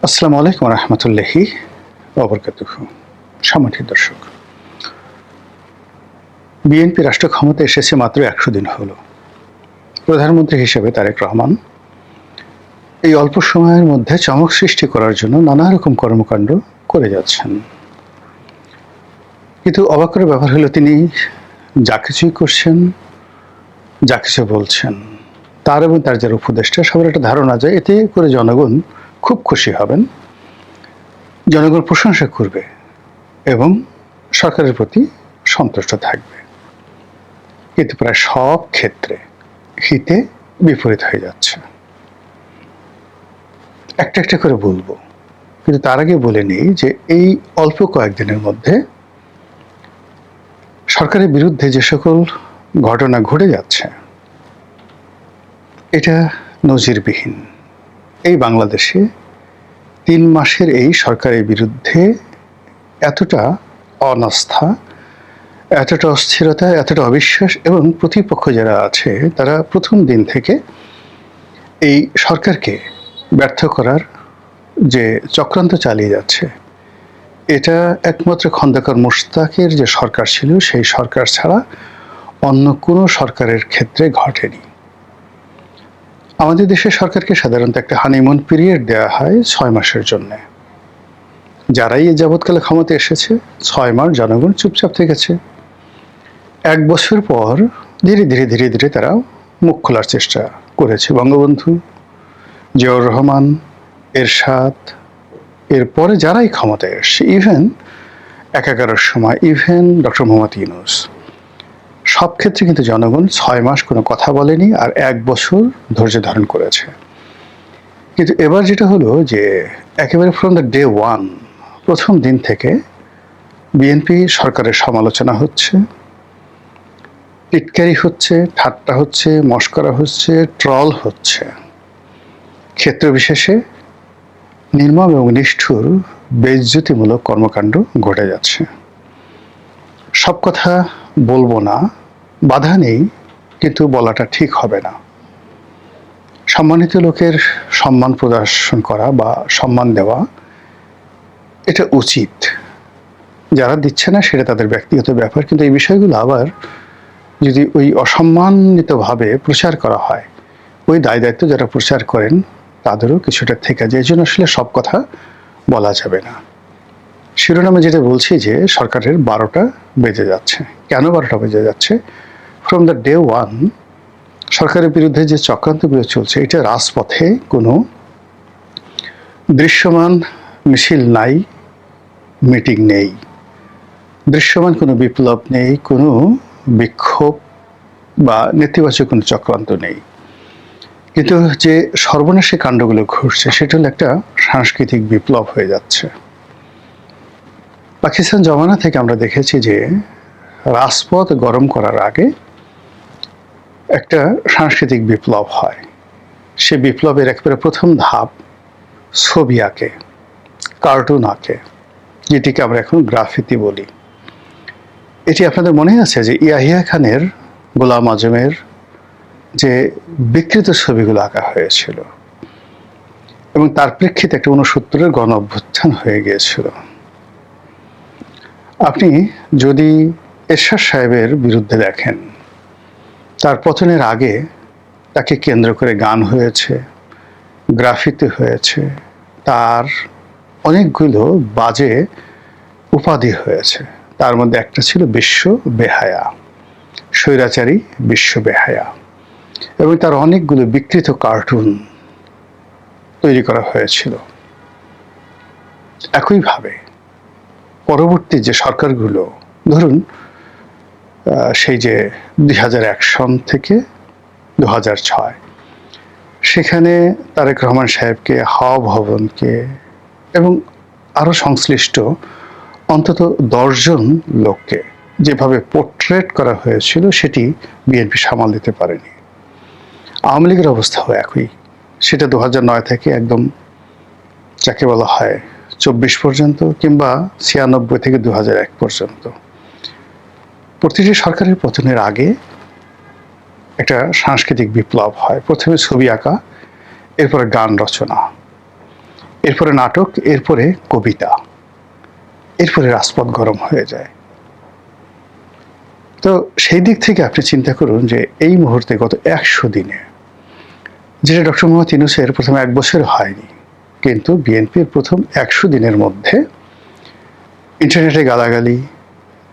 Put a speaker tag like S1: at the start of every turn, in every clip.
S1: আসসালামু আলাইকুম রহমতুল্লাহি ওবরকাতুহু। সম্মানিত দর্শক, বিএনপি রাষ্ট্র ক্ষমতা এসেছে মাত্র ১০০ দিন হলো। প্রধানমন্ত্রী হিসেবে তারেক রহমান এই অল্প সময়ের মধ্যে চমক সৃষ্টি করার জন্য নানা রকম কর্মকাণ্ড করে যাচ্ছেন। কিন্তু অবাক করার ব্যাপার হলো, তিনি যা কিছুই করছেন, যা কিছু বলছেন, তার এবং তার যারা উপদেষ্টা, সবার একটা ধারণা যায় এতে করে জনগণ খুব খুশি হবেন, জনগণ প্রশংসা করবে এবং সরকারের প্রতি সন্তুষ্ট থাকবে। কিন্তু প্রায় সব ক্ষেত্রে হিতে বিপরীত হয়ে যাচ্ছে। একটা একটা করে বলবো, কিন্তু তার আগে বলে নিই যে এই অল্প কয়েকদিনের মধ্যে সরকারের বিরুদ্ধে যে সকল ঘটনা ঘটে যাচ্ছে, এটা নজিরবিহীন। এই বাংলাদেশে ৩ মাসের এই সরকারের বিরুদ্ধে এতটা অনাস্থা, এতটা অস্থিরতা, এতটা অবিশ্বাস, এবং প্রতিপক্ষ যারা আছে তারা প্রথম দিন থেকে এই সরকারকে ব্যর্থ করার যে চক্রান্ত চালিয়ে যাচ্ছে, এটা একমাত্র খন্দকার মোশতাকের যে সরকার ছিল সেই সরকার ছাড়া অন্য কোনো সরকারের ক্ষেত্রে ঘটেনি। আমাদের দেশের সরকারকে সাধারণত একটা হানিমুন পিরিয়ড দেওয়া হয় ৬ মাসের জন্যে। যারাই এ যাবৎকালে ক্ষমতা এসেছে ৬ মাস জনগণ চুপচাপ থেকেছে। ১ বছর পর ধীরে ধীরে ধীরে ধীরে তারা মুখ খোলার চেষ্টা করেছে। বঙ্গবন্ধু, জিয়াউর রহমান, এরশাদ, এরপরে যারাই ক্ষমতায় এসছে, ইভেন ১১ সময়, ইভেন ডক্টর মোহাম্মদ ইউনূস, সব ক্ষেত্রে কিন্তু জনগণ ৬ মাস কোনো কথা বলেনি আর ১ বছর ধৈর্য ধারণ করেছে। কিন্তু এবার যেটা হলো যে একেবারে ফ্রম দ্য ডে ওয়ান, প্রথম দিন থেকে বিএনপি সরকারের সমালোচনা হচ্ছে, টিটকারি হচ্ছে, ঠাট্টা হচ্ছে, মশকরা হচ্ছে, ট্রল হচ্ছে। ক্ষেত্র বিশেষে নির্মম এবং নিষ্ঠুর বেইজ্জতিমূলক কর্মকাণ্ড ঘটে যাচ্ছে। সব কথা বলবো না, বাধা নেই, কিন্তু বলাটা ঠিক হবে না। সম্মানিত লোকের সম্মান প্রদর্শন করা বা সম্মান দেওয়া, এটা উচিত। যারা দিচ্ছে না সেটা তাদের ব্যক্তিগত ব্যাপার, কিন্তু এই বিষয়গুলো আবার যদি ওই অসম্মানিতভাবে প্রচার করা হয়, ওই দায় দায়িত্ব যারা প্রচার করেন তাদেরও কিছুটা থেকে যায়। এই জন্য আসলে সব কথা বলা যাবে না। শিরোনামে যেটা বলছি যে সরকারের ১২টা বেজে যাচ্ছে। কেন ১২টা বেজে যাচ্ছে? ফ্রম দ্য ডে ওয়ান সরকারের বিরুদ্ধে যে চক্রান্তগুলো চলছে, এটা রাজপথে কোনো দৃশ্যমান মিছিল নাই, মিটিং নেই, দৃশ্যমান কোনো বিপ্লব নেই, কোনো বিক্ষোভ বা নেতিবাচক কোনো চক্রান্ত নেই। কিন্তু যে সর্বনাশী কাণ্ডগুলো ঘটছে সেটা হলো একটা সাংস্কৃতিক বিপ্লব হয়ে যাচ্ছে। পাকিস্তান জমানা থেকে আমরা দেখেছি যে রাজপথ গরম করার আগে একটা সাংস্কৃতিক বিপ্লব হয়। সে বিপ্লবের একেবারে প্রথম ধাপ ছবি আঁকে, কার্টুন আঁকে, যেটিকে আমরা এখন গ্রাফিতি বলি। এটি আপনাদের মনে আছে যে ইয়াহিয়া খানের গোলাম আজমের যে বিকৃত ছবিগুলো আঁকা হয়েছিল এবং তার প্রেক্ষিতে একটা ৬৯-এর গণ অভ্যুত্থান হয়ে গিয়েছিল। আপনি যদি এরশাদ সাহেবের বিরুদ্ধে দেখেন, তার পতনের আগে তাকে কেন্দ্র করে গান হয়েছে, গ্রাফিতি হয়েছে, তার অনেকগুলো বাজে উপাধি হয়েছে। তার মধ্যে একটা ছিল বিশ্ব বেহায়া, স্বৈরাচারী বিশ্ব বেহায়া, এবং তার অনেকগুলো বিকৃত কার্টুন তৈরি করা হয়েছিল। একইভাবে পরবর্তী যে সরকারগুলো, ধরুন সেই যে ২০০১ সন থেকে ২০০৬, সেখানে তারেক রহমান সাহেবকে, হাওয়া ভবনকে এবং আরও সংশ্লিষ্ট অন্তত ১০ জন লোককে যেভাবে পোর্ট্রেট করা হয়েছিল সেটি বিএনপি সামাল দিতে পারেনি। আওয়ামী লীগের অবস্থাও একই। সেটা ২০০৯ থেকে একদম যাকে বলা হয় ২৪ পর্যন্ত, কিংবা ৯৬ থেকে ২০০১ পর্যন্ত। প্রতিটি সরকারের পতনের আগে একটা সাংস্কৃতিক বিপ্লব হয়। প্রথমে ছবি আঁকা, এরপরে গান রচনা, এরপরে নাটক, এরপরে কবিতা, এরপরে রাজপথ গরম হয়ে যায়। তো সেই দিক থেকে আপনি চিন্তা করুন যে এই মুহূর্তে গত 100 দিনে, যেটা ডক্টর মোহাম্মদ ইউনূসের প্রথম 1 বছর হয়নি, কিন্তু বিএনপির প্রথম 100 দিনের মধ্যে ইন্টারনেটে গালাগালি,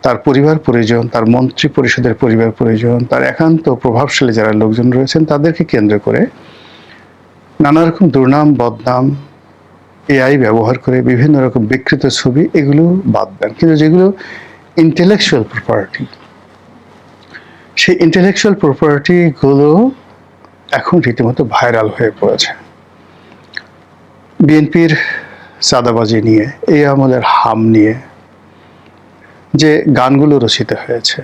S1: তার পরিবার পরিজন, তার মন্ত্রী পরিষদের পরিবার পরিজন, তার একান্ত প্রভাবশালী যারা লোকজন রয়েছেন তাদেরকে কেন্দ্র করে নানা রকম দুর্নাম, বদনাম, এআই ব্যবহার করে বিভিন্ন রকম বিকৃত ছবি, এগুলো বাদ দেন। কিন্তু যেগুলো ইন্টেলেকচুয়াল প্রপার্টি, সেই ইন্টেলেকচুয়াল প্রপার্টিগুলো এখন রীতিমতো ভাইরাল হয়ে পড়েছে। বিএনপির চাঁদাবাজি নিয়ে, এই আমলের হাম নিয়ে যে গানগুলো রচিত হয়েছে,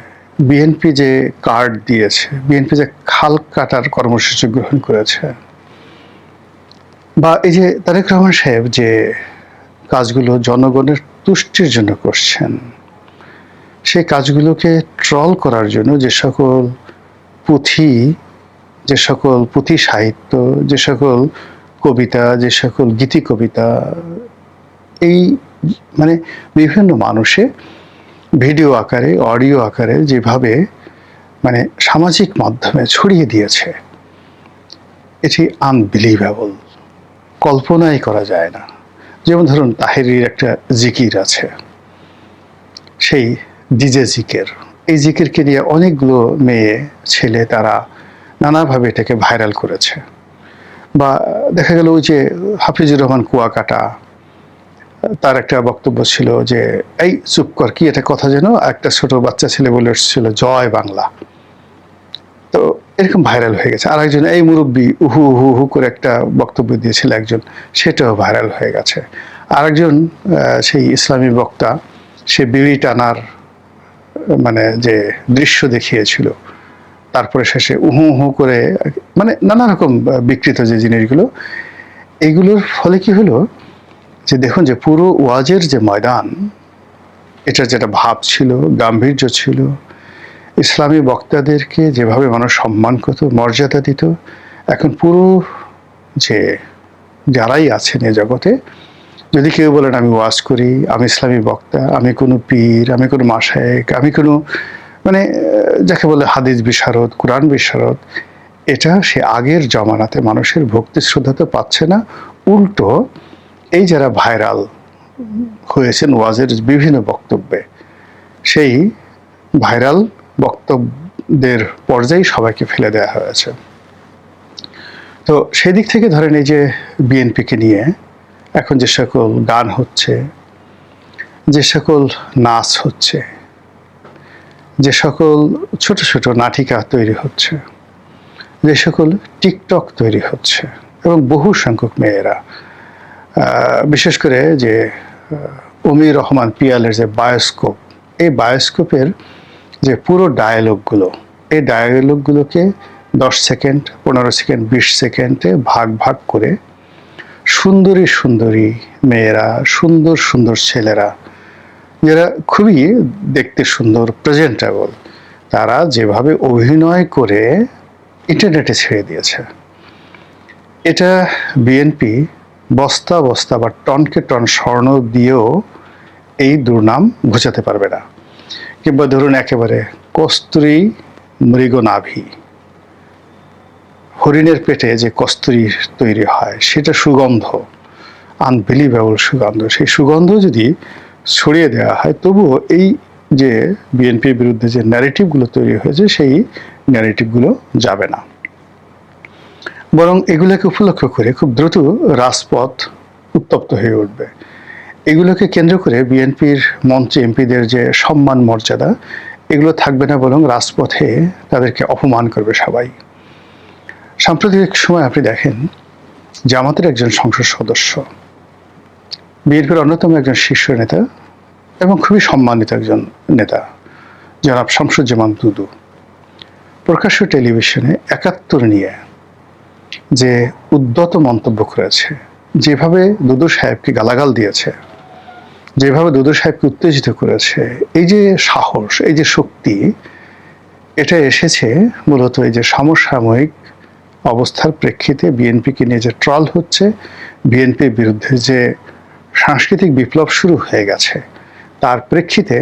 S1: বিএনপি যে কার্ড দিয়েছে, বিএনপি যে খাল কাটার কর্মসূচি গ্রহণ করেছে, বা এই যে তারেক রহমান সাহেব যে কাজগুলো জনগণের তুষ্টির জন্য করছেন, সেই কাজগুলোকে ট্রল করার জন্য যে সকল পুঁথি, যে সকল পুঁথি সাহিত্য, যে সকল কবিতা, যে সকল গীতি কবিতা, এই মানে বিভিন্ন মানুষে ভিডিও আকারে, অডিও আকারে যেভাবে মানে সামাজিক মাধ্যমে ছড়িয়ে দিয়েছে, এটি আনবিলিভেবল, কল্পনাই করা যায় না। যেমন ধরুন তাহেরির একটা জিকির আছে, সেই ডিজে জিকের, এই জিকিরকে নিয়ে অনেকগুলো মেয়ে ছেলে তারা নানাভাবে এটাকে ভাইরাল করেছে। বা দেখা গেল ওই যে হাফিজুর রহমান কুয়াকাটা, তার একটা বক্তব্য ছিল যে এই চুপ কর, কি এটা কথা যেন একটা ছোট বাচ্চা ছেলে বলে এসেছিল জয় বাংলা, তো এরকম ভাইরাল হয়ে গেছে। আর একজন এই মুরব্বী উহু উহু হু করে একটা বক্তব্য দিয়েছিল একজন, সেটাও ভাইরাল হয়ে গেছে। আর একজন সেই ইসলামী বক্তা, সে বিড়ি টানার মানে যে দৃশ্য দেখিয়েছিল, তারপরে শেষে উহু উহু করে মানে নানা রকম বিকৃত যে জিনিসগুলো, এইগুলোর ফলে কি হলো যে দেখুন যে পুরো ওয়াজের যে ময়দান, এটার যেটা ভাব ছিল, গাম্ভীর্য ছিল, ইসলামী বক্তাদেরকে যেভাবে মানুষ সম্মান করত, মর্যাদা দিত, এখন পুরো যে যারাই আছেন এ জগতে, যদি কেউ বলেন আমি ওয়াজ করি, আমি ইসলামী বক্তা, আমি কোনো পীর, আমি কোনো মাশায়েখ, আমি কোনো মানে যাকে বলে হাদিস বিশারদ, কোরআন বিশারদ, এটা সে আগের জমানাতে মানুষের ভক্তি শ্রদ্ধা তো পাচ্ছে না, উল্টো এই যারা ভাইরাল হয়েছেন ওয়াজের বিভিন্ন বক্তব্যে, সেই ভাইরাল বক্তব্যের পর্যায়ে সবাইকে ফেলে দেওয়া হয়েছে। তো সেই দিক থেকে ধরেন এই যে বিএনপিকে নিয়ে এখন যে সকল গান হচ্ছে, যে সকল নাচ হচ্ছে, যে সকল ছোট ছোট নাটিকা তৈরি হচ্ছে, যে সকল টিকটক তৈরি হচ্ছে, এবং বহু সংখ্যক মেয়েরা, বিশেষ করে যে অমির রহমান পিয়ালের যে বায়োস্কোপ, এই বায়োস্কোপের যে পুরো ডায়ালগগুলো, এই ডায়ালগগুলোকে 10 সেকেন্ড, 15 সেকেন্ড, 20 সেকেন্ডে ভাগ ভাগ করে সুন্দরী সুন্দরী মেয়েরা, সুন্দর সুন্দর ছেলেরা, যারা খুবই দেখতে সুন্দর, প্রেজেন্টেবল, তারা যেভাবে অভিনয় করে ইন্টারনেটে ছেড়ে দিয়েছে, এটা বিএনপি বস্তা বস্তা বা টনকে টন স্বর্ণ দিয়েও এই দুর্নাম ঘুচাতে পারবে না। কিংবা ধরুন একেবারে কস্তুরী মৃগনাভি, হরিণের পেটে যে কস্তুরী তৈরি হয়, সেটা সুগন্ধ, আনবিলিভেবল সুগন্ধ, সেই সুগন্ধ যদি ছড়িয়ে দেওয়া হয়, তবুও এই যে বিএনপির বিরুদ্ধে যে ন্যারেটিভগুলো তৈরি হয়েছে, সেই ন্যারেটিভগুলো যাবে না। বরং এগুলোকে উপলক্ষ করে খুব দ্রুত রাজপথ উত্তপ্ত হয়ে উঠবে। এগুলোকে কেন্দ্র করে বিএনপির মন্ত্রী এমপিদের যে সম্মান মর্যাদা, এগুলো থাকবে না, বরং রাজপথে তাদেরকে অপমান করবে সবাই। সাম্প্রতিক সময় আপনি দেখেন জামাতের একজন সংসদ সদস্য, বিএনপির অন্যতম একজন শীর্ষ নেতা এবং খুবই সম্মানিত একজন নেতা, জনাব শামসুজ্জামান দুদু, প্রকাশ্য টেলিভিশনে ৭১ নিয়ে যে উদ্ধত মন্তব্য করেছে, যেভাবে দুদু সাহেবকে গালাগাল দিয়েছে, যেভাবে দুদু সাহেবকে উত্তেজিত করেছে, এই যে সাহস, এই যে শক্তি, এটা এসেছে মূলত এই যে সমসাময়িক অবস্থার প্রেক্ষিতে বিএনপিকে নিয়ে যে ট্রল হচ্ছে, বিএনপির বিরুদ্ধে যে সাংস্কৃতিক বিপ্লব শুরু হয়ে গেছে, তার প্রেক্ষিতে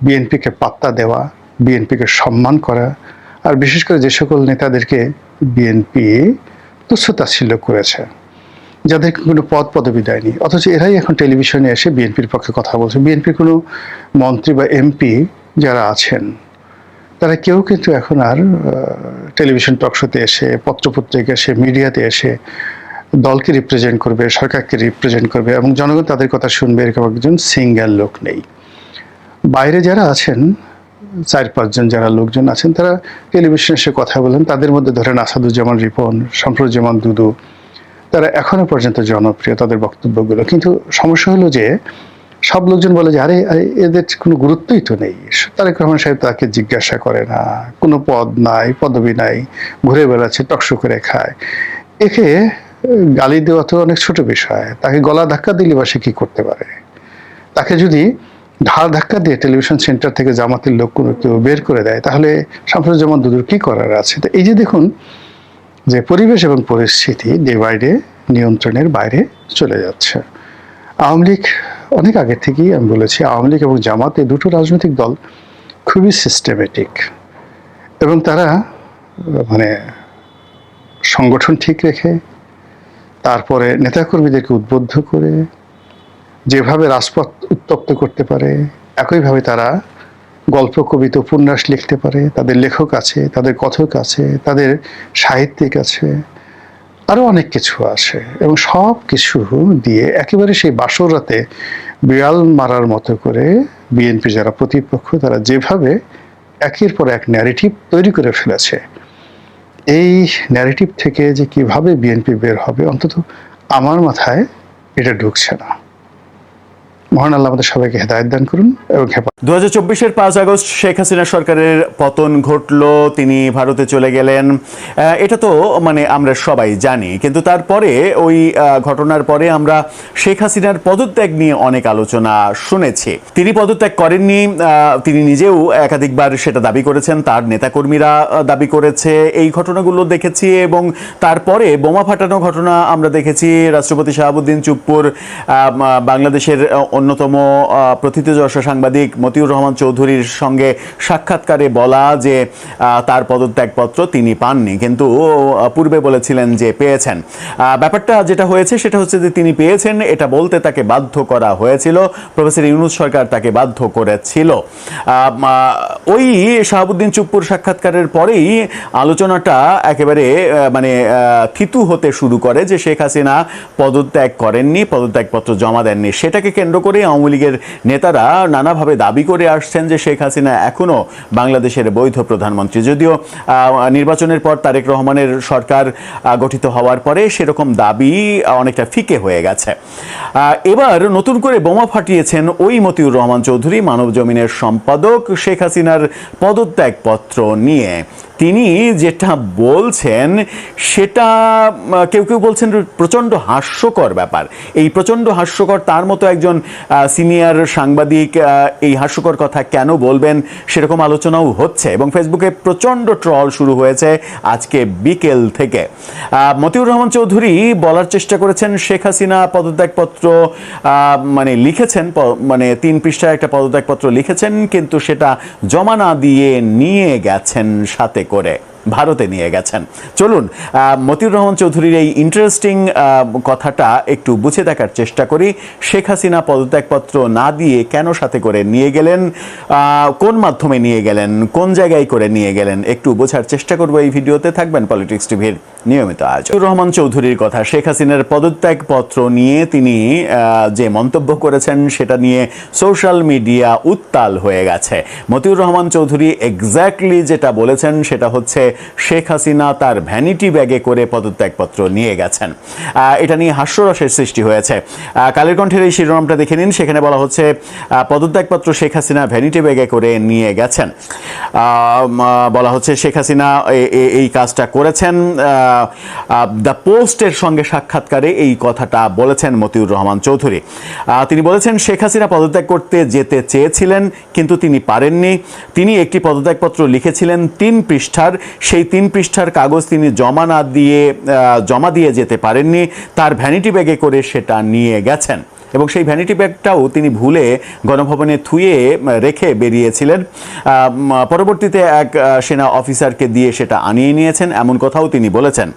S1: বিএনপিকে পাত্তা দেওয়া, বিএনপিকে সম্মান করা, আর বিশেষ করে যে সকল নেতাদেরকে বিএনপি তুচ্ছতাচ্ছিল্য করেছে, যাদের কোনো পদ পদবি দেয়নি, অথচ এরাই এখন টেলিভিশনে এসে বিএনপির পক্ষে কথা বলছে। বিএনপির কোনো মন্ত্রী বা এমপি যারা আছেন তারা কেউ কিন্তু এখন আর টেলিভিশন টকশোতে এসে, পত্রপত্রিকা এসে, মিডিয়াতে এসে দলকে রিপ্রেজেন্ট করবে, সরকারকে রিপ্রেজেন্ট করবে এবং জনগণ তাদের কথা শুনবে, এরকম একজন সিঙ্গেল লোক নেই। বাইরে যারা আছেন 4-5 জন যারা লোকজন আছেন, তারা টেলিভিশনে এসে কথা বলেন। তাদের মধ্যে ধরেন আসাদুজ্জামান রিপন, শামসুজ্জামান দুদু, তারা এখনো পর্যন্ত জনপ্রিয় তাদের বক্তব্যগুলো। কিন্তু সমস্যা হলো যে সব লোকজন বলে যে আরে এদের কোনো গুরুত্বই তো নেই, তারেক রহমান সাহেব তাকে জিজ্ঞাসা করে না, কোনো পদ নাই, পদবি নাই, ঘুরে বেড়াচ্ছে, টকশো করে খায়। একে গালি দেওয়া তো অনেক ছোট বিষয়, তাকে গলা ধাক্কা দিলে বা সে কি করতে পারে? তাকে যদি ঢাল ধাক্কা দিয়ে টেলিভিশন সেন্টার থেকে জামাতের লোক কোনো কেউ বের করে দেয়, তাহলে শামসুজ্জামান দুদুর কি করার আছে? তো এই যে দেখুন যে পরিবেশ এবং পরিস্থিতি ডে বাই ডে নিয়ন্ত্রণের বাইরে চলে যাচ্ছে। আওয়ামী লীগ অনেক আগে থেকেই আমি বলেছি, আওয়ামী লীগ এবং জামাত এই দুটো রাজনৈতিক দল খুবই সিস্টেমেটিক এবং তারা মানে সংগঠন ঠিক রেখে তারপরে নেতাকর্মীদেরকে উদ্বুদ্ধ করে যেভাবে রাজপথ উত্তপ্ত করতে পারে, একইভাবে তারা গল্প, কবিতা, উপন্যাস লিখতে পারে। তাদের লেখক আছে, তাদের কথক আছে, তাদের সাহিত্যিক আছে, আরও অনেক কিছু আছে এবং সব কিছু দিয়ে একেবারে সেই বাসর রাতে বিড়াল মারার মতো করে বিএনপি যারা প্রতিপক্ষ, তারা যেভাবে একের পর এক ন্যারেটিভ তৈরি করে ফেলেছে, এই ন্যারেটিভ থেকে যে কিভাবে বিএনপি বের হবে, অন্তত আমার মাথায় এটা ঢুকছে না। মহান আল্লাহ আমাদের সবাইকে হেদায়েত দান করুন এবং
S2: 2024-এর 5 আগস্ট শেখ হাসিনা সরকারের পতন ঘটলো, তিনি ভারতে চলে গেলেন। এটা তো মানে আমরা সবাই জানি, কিন্তু তারপরে ওই ঘটনার পরে আমরা শেখ হাসিনার পদত্যাগ নিয়ে অনেক আলোচনা শুনেছি। তিনি পদত্যাগ করেননি, তিনি নিজেও একাধিকবার সেটা দাবি করেছেন, তার নেতাকর্মীরা দাবি করেছে। এই ঘটনাগুলো দেখেছি এবং তারপরে বোমা ফাটানো ঘটনা আমরা দেখেছি। রাষ্ট্রপতি শাহাবুদ্দিন চুপ্পুর বাংলাদেশের অন্যতম প্রথিতযশা সাংবাদিক মতিউর রহমান চৌধুরীর সঙ্গে সাক্ষাৎকারে বলা যে তার পদত্যাগপত্র তিনি পাননি, কিন্তু পূর্বে বলেছিলেন যে পেয়েছেন। ব্যাপারটা যেটা হয়েছে সেটা হচ্ছে যে তিনি পেয়েছেন এটা বলতে তাকে বাধ্য করা হয়েছিল, প্রফেসর ইউনূস সরকার তাকে বাধ্য করেছিল। ওই শাহাবুদ্দিন চুপ্পুর সাক্ষাৎকারের পরেই আলোচনাটা একেবারে মানে থিতু হতে শুরু করে যে শেখ হাসিনা পদত্যাগ করেননি, পদত্যাগপত্র জমা দেননি। সেটাকে কেন্দ্র করে আওয়ামী লীগের নেতারা নানাভাবে দাবি করে আসছেন যে শেখ হাসিনা এখনো বাংলাদেশের বৈধ প্রধানমন্ত্রী। যদিও নির্বাচনের পর তারেক রহমানের সরকার গঠিত হওয়ার পরে সেরকম দাবি অনেকটা ফিকে হয়ে গেছে। এবার নতুন করে বোমা ফাটিয়েছেন ওই মতিউর রহমান চৌধুরী, মানব জমিনের সম্পাদক, শেখ হাসিনার পদত্যাগপত্র নিয়ে। তিনি যেটা বলছেন সেটা কেউ কেউ বলছেন প্রচণ্ড হাস্যকর ব্যাপার। এই প্রচণ্ড হাস্যকর, তার মতো একজন সিনিয়র সাংবাদিক এই হাস্যকর কথা কেন বলবেন সেরকম আলোচনাও হচ্ছে এবং ফেসবুকে প্রচণ্ড ট্রল শুরু হয়েছে আজকে বিকেল থেকে। মতিউর রহমান চৌধুরী বলার চেষ্টা করেছেন শেখ হাসিনা পদত্যাগপত্র মানে লিখেছেন, মানে 3 পৃষ্ঠার একটা পদত্যাগপত্র লিখেছেন, কিন্তু সেটা জমা না দিয়ে নিয়ে গেছেন, সাথে করে ভারতে নিয়ে গেছেন। চলুন মতিউর রহমান চৌধুরীর এই ইন্টারেস্টিং কথাটা একটু বুঝে দেখার চেষ্টা করি। শেখ হাসিনা পদত্যাগপত্র না দিয়ে কেন সাথে করে নিয়ে গেলেন, কোন মাধ্যমে নিয়ে গেলেন, কোন জায়গায় করে নিয়ে গেলেন, একটু বোঝার চেষ্টা করবো এই ভিডিওতে। থাকবেন পলিটিক্স টিভির নিয়মিত আয়োজন। মতিউর রহমান চৌধুরীর কথা, শেখ হাসিনার পদত্যাগপত্র নিয়ে তিনি যে মন্তব্য করেছেন সেটা নিয়ে সোশ্যাল মিডিয়া উত্তাল হয়ে গেছে। মতিউর রহমান চৌধুরী এক্স্যাক্টলি যেটা বলেছেন সেটা হচ্ছে শেখ হাসিনা তার ভ্যানিটি ব্যাগে করে পদত্যাগপত্র নিয়ে গেছেন। এটা নিয়ে হাস্যরসের সৃষ্টি হয়েছে। কালের কণ্ঠের এই শিরোনামটা দেখে নিন, সেখানে বলা হচ্ছে পদত্যাগপত্র শেখ হাসিনা ভ্যানিটি ব্যাগে করে নিয়ে গেছেন। বলা হচ্ছে শেখ হাসিনা এই কাজটা করেছেন। দ্য পোস্টের সঙ্গে সাক্ষাৎকারে এই কথাটা বলেছেন মতিউর রহমান চৌধুরী। তিনি বলেছেন শেখ হাসিনা পদত্যাগ করতে যেতে চেয়েছিলেন কিন্তু তিনি পারেননি। তিনি একটি পদত্যাগপত্র লিখেছিলেন 3 পৃষ্ঠার, সেই 3 পৃষ্ঠার কাগজ তিনি জমা দিয়ে যেতে পারেননি, তার ভ্যানিটি ব্যাগে করে সেটা নিয়ে গেছেন এবং সেই ভ্যানিটি ব্যাগটাও তিনি ভুলে গণভবনে থুয়ে রেখে বেরিয়েছিলেন। পরবর্তীতে এক সেনা অফিসারকে দিয়ে সেটা আনিয়ে নিয়েছেন, এমন কথাও তিনি বলেছেন।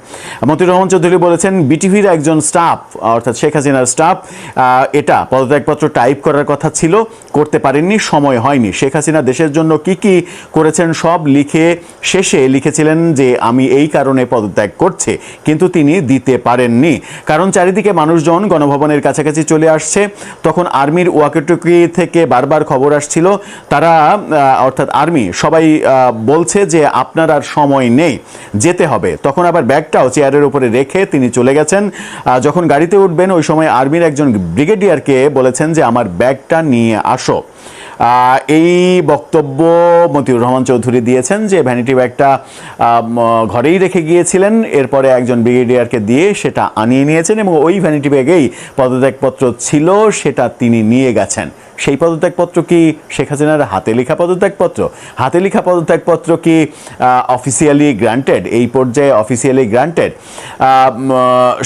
S2: মতিউর রহমান চৌধুরী বলেছেন, বিটিভির একজন স্টাফ, অর্থাৎ শেখ হাসিনার স্টাফ, এটা পদত্যাগপত্র টাইপ করার কথা ছিল, করতে পারেননি, সময় হয়নি। শেখ হাসিনা দেশের জন্য কি কি করেছেন সব লিখে শেষে লিখেছিলেন যে আমি এই কারণে পদত্যাগ করছি, কিন্তু তিনি দিতে পারেননি। কারণ চারিদিকে মানুষজন গণভবনের কাছাকাছি চলে আসছে, তখন আর্মির ওয়াকিটকি থেকে বারবার খবর আসছিল, তারা অর্থাৎ আর্মি সবাই বলছে যে আপনার আর সময় নেই, যেতে হবে। তখন আবার ব্যাগটাও চেয়ারের উপরে রেখে তিনি চলে গেছেন। যখন গাড়িতে উঠবেন ওই সময় আর্মির একজন ব্রিগেডিয়ারকে বলেছেন যে আমার ব্যাগটা নিয়ে আসো। এই বক্তব্য মতিউর রহমান চৌধুরী দিয়েছেন যে ভ্যানিটি ব্যাগটা ঘরেই রেখে গিয়েছিলেন, এরপরে একজন ব্রিগেডিয়ারকে দিয়ে সেটা আনিয়ে নিয়েছেন এবং ওই ভ্যানিটি ব্যাগেই পদত্যাগপত্র ছিল, সেটা তিনি নিয়ে গেছেন। সেই পদত্যাগপত্র কি শেখ হাসিনার হাতে লেখা পদত্যাগপত্র? হাতে লেখা পদত্যাগপত্র কি অফিসিয়ালি গ্রান্টেড? এই পর্যায়ে অফিসিয়ালি গ্রান্টেড?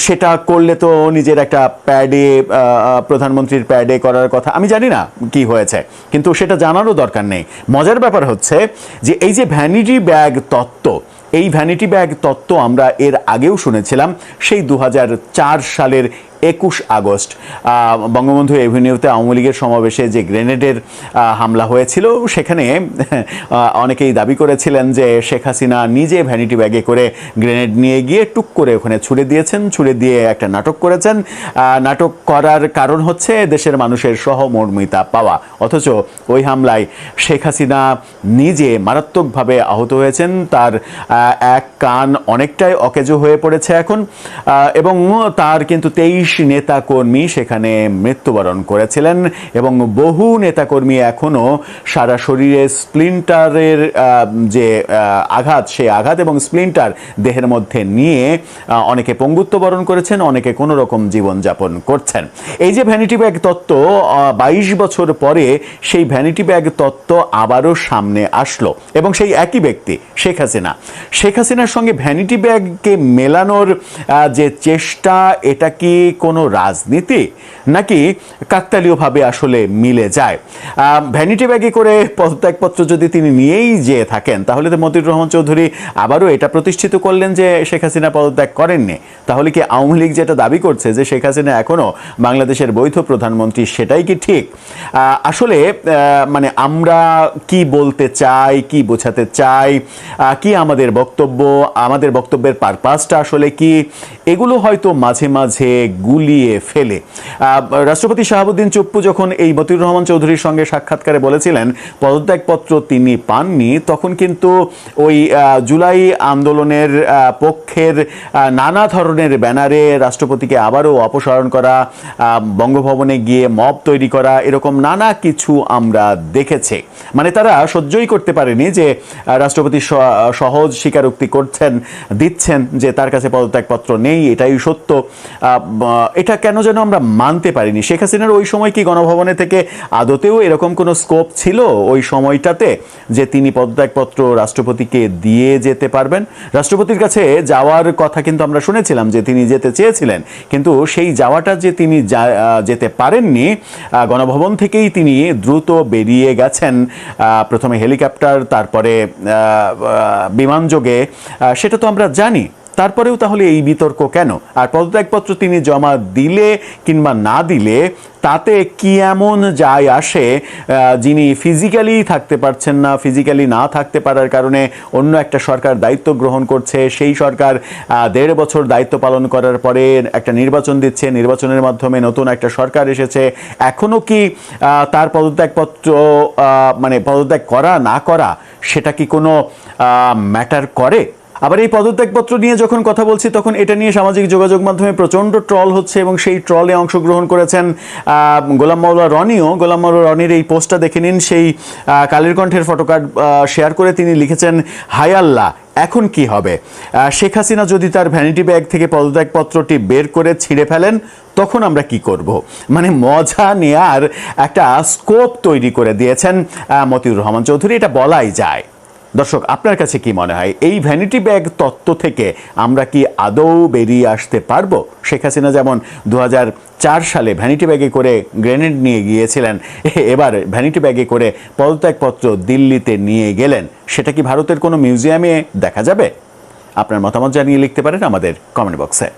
S2: সেটা করলে তো নিজের একটা প্যাডে, প্রধানমন্ত্রীর প্যাডে করার কথা। আমি জানি না কি হয়েছে, কিন্তু সেটা জানারও দরকার নেই। মজার ব্যাপার হচ্ছে যে এই যে ভ্যানিটি ব্যাগ তত্ত্ব, এই ভ্যানিটি ব্যাগ তত্ত্ব আমরা এর আগেও শুনেছিলাম। সেই 2004 সালের 21 আগস্ট বঙ্গবন্ধু এভিনিউতে আওয়ামী লীগের সমাবেশে যে গ্রেনেডের হামলা হয়েছিল, সেখানে অনেকেই দাবি করেছিলেন যে শেখ হাসিনা নিজে ভ্যানিটি ব্যাগে করে গ্রেনেড নিয়ে গিয়ে টুক করে ওখানে ছুড়ে দিয়েছেন, ছুড়ে দিয়ে একটা নাটক করেছেন। নাটক করার কারণ হচ্ছে দেশের মানুষের সহমর্মিতা পাওয়া, অথচ ওই হামলায় শেখ হাসিনা নিজে মারাত্মকভাবে আহত হয়েছেন। তার এক কান অনেকটাই অকেজো হয়ে পড়েছে এখন, এবং তার কিন্তু 23 নেতাকর্মী সেখানে মৃত্যুবরণ করেছিলেন এবং বহু নেতাকর্মী এখনো সারা শরীরে স্প্লিন্টারের যে আঘাত, সেই আঘাত এবং স্প্লিন্টার দেহের মধ্যে নিয়ে অনেকে পঙ্গুত্ব বরণ করেছেন, অনেকে কোনো রকম জীবনযাপন করছেন। এই যে ভ্যানিটি ব্যাগ তত্ত্ব, 22 বছর পরে সেই ভ্যানিটি ব্যাগ তত্ত্ব আবারও সামনে আসলো এবং সেই একই ব্যক্তি শেখ হাসিনার সঙ্গে ভ্যানিটি ব্যাগকে মেলানোর যে চেষ্টা, এটা কি কোনো রাজনীতি নাকি কাকতালীয়ভাবে আসলে মিলে যায়? ভ্যানিটি ব্যাগে করে পদত্যাগপত্র যদি তিনি নিয়েই যেয়ে থাকেন, তাহলে তো মতিউর রহমান চৌধুরী আবারও এটা প্রতিষ্ঠিত করলেন যে শেখ হাসিনা পদত্যাগ করেননি। তাহলে কি আওয়ামী লীগ যেটা দাবি করছে যে শেখ হাসিনা এখনো বাংলাদেশের বৈধ প্রধানমন্ত্রী, সেটাই কি ঠিক? আসলে মানে আমরা কি বলতে চাই, কি বোঝাতে চাই, কি আমাদের বক্তব্য, আমাদের বক্তব্যের পারপাসটা আসলে কি, এগুলো হয়তো মাঝে মাঝে গুলিয়ে ফেলে। রাষ্ট্রপতি শাহাবুদ্দিন চুপ্পু যখন এই মতিউর রহমান চৌধুরীর সঙ্গে সাক্ষাৎকারে বলেছিলেন পদত্যাগপত্র তিনি পাননি, তখন কিন্তু ওই জুলাই আন্দোলনের পক্ষের নানা ধরনের ব্যানারে রাষ্ট্রপতিকে আবারও অপসারণ করা, বঙ্গভবনে গিয়ে মব তৈরি করা, এরকম নানা কিছু আমরা দেখেছি। মানে তারা সহ্যই করতে পারেনি যে রাষ্ট্রপতি সহজ স্বীকারোক্তি দিচ্ছেন যে তার কাছে পদত্যাগপত্র নেই, এটাই সত্য। এটা কেন যেন আমরা মানতে পারিনি। শেখ হাসিনার ওই সময় কি গণভবনে থেকে আদতেও এরকম কোনো স্কোপ ছিল ওই সময়টাতে যে তিনি পদত্যাগপত্র রাষ্ট্রপতিকে দিয়ে যেতে পারবেন? রাষ্ট্রপতির কাছে যাওয়ার কথা কিন্তু আমরা শুনেছিলাম যে তিনি যেতে চেয়েছিলেন, কিন্তু সেই যাওয়াটা যে তিনি যেতে পারেননি, গণভবন থেকেই তিনি দ্রুত বেরিয়ে গেছেন, প্রথমে হেলিকপ্টার, তারপরে বিমানযোগে, সেটা তো আমরা জানি। তারপরেও তাহলে এই বিতর্ক কেন? আর পদত্যাগপত্র তিনি জমা দিলে কিংবা না দিলে তাতে কি এমন যায় আসে? যিনি ফিজিক্যালি থাকতে পারছেন না, ফিজিক্যালি না থাকতে পারার কারণে অন্য একটা সরকার দায়িত্ব গ্রহণ করছে, সেই সরকার 1.5 বছর দায়িত্ব পালন করার পরে একটা নির্বাচন দিচ্ছে, নির্বাচনের মাধ্যমে নতুন একটা সরকার এসেছে, এখনো কি তার পদত্যাগপত্র মানে পদত্যাগ করা না করা সেটা কি কোনো ম্যাটার করে? আবার এই পদত্যাগপত্র নিয়ে যখন কথা বলছি, তখন এটা নিয়ে সামাজিক যোগাযোগ মাধ্যমে প্রচণ্ড ট্রল হচ্ছে এবং সেই ট্রলে অংশগ্রহণ করেছেন গোলাম মাওলা রনিও। গোলাম মাওলা রনির এই পোস্টটা দেখে নিন। সেই কালের কণ্ঠের ফটোকার্ড শেয়ার করে তিনি লিখেছেন, হায় আল্লাহ, এখন কি হবে? শেখ হাসিনা যদি তার ভ্যানিটি ব্যাগ থেকে পদত্যাগপত্রটি বের করে ছিঁড়ে ফেলেন, তখন আমরা কি করব? মানে মজা নেয়ার একটা স্কোপ তৈরি করে দিয়েছেন মতিউর রহমান চৌধুরী, এটা বলাই যায়। দর্শক, আপনার কাছে কি মনে হয় এই ভ্যানিটি ব্যাগ তত্ত্ব থেকে আমরা কি আদৌ বেরিয়ে আসতে পারবো? শেখ হাসিনা যেমন 2004 সালে ভ্যানিটি ব্যাগে করে গ্রেনেড নিয়ে গিয়েছিলেন, এবার ভ্যানিটি ব্যাগে করে পদত্যাগপত্র দিল্লিতে নিয়ে গেলেন, সেটা কি ভারতের কোনো মিউজিয়ামে দেখা যাবে? আপনার মতামত জানিয়ে লিখতে পারেন আমাদের কমেন্ট বক্সে।